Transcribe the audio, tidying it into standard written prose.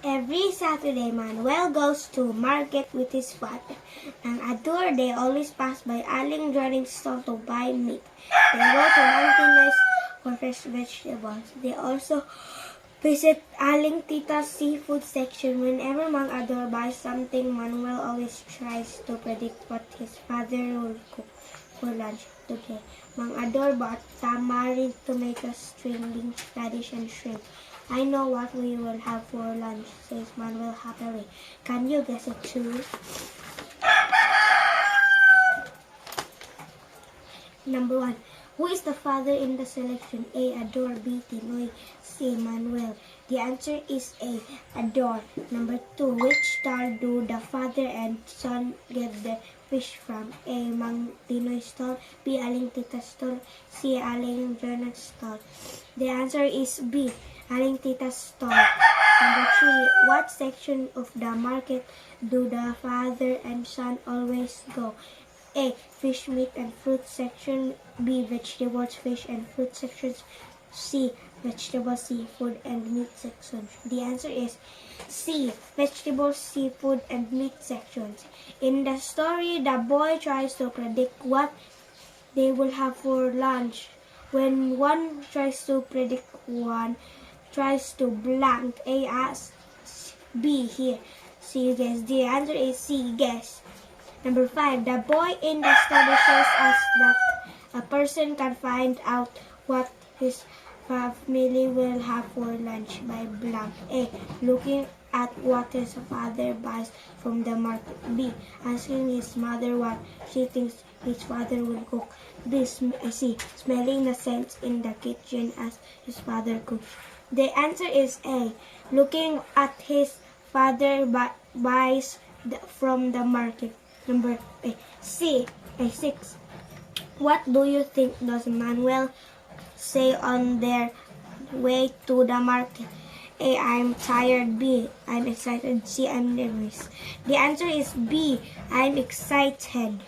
Every Saturday, Manuel goes to market with his father. Nang adore, they always pass by Aling Johnny's store to buy meat. They go to Mountainous for fresh vegetables. They also visit Aling Tita's seafood section. Whenever Mang Ador buys something, Manuel always tries to predict what his father will cook for lunch today. Mang Ador bought tamarind, tomatoes, string beans, radish, and shrimp. I know what we will have for lunch, says Manuel happily. Can you guess it too? Number 1. Who is the father in the selection? A. Ador. B. Tinoy. C. Manuel. The answer is A. Ador. Number 2. Which stall do the father and son get their fish from? A. Mang Tinoy stall. B. Aling Tita stall. C. Aling Jonat's stall. The answer is B. Aling Tita's stall. Number 3. What section of the market do the father and son always go? A. Fish, meat, and fruit section. B. Vegetables, fish, and fruit sections. C. Vegetables, seafood, and meat sections. The answer is C. Vegetables, seafood, and meat sections. In the story, the boy tries to predict what they will have for lunch. When one tries to predict, one tries to blank. A asks B here. C guess. The answer is C guess. Number 5. The boy in the study shows us that a person can find out what his family will have for lunch by blank. A. Looking at what his father buys from the market. B. Asking his mother what she thinks his father will cook. B. C. Smelling the scents in the kitchen as his father cooks. The answer is A. Looking at his father buys from the market. Number C. 6. What do you think does Manuel say on their way to the market? A. I'm tired. B. I'm excited. C. I'm nervous. The answer is B. I'm excited.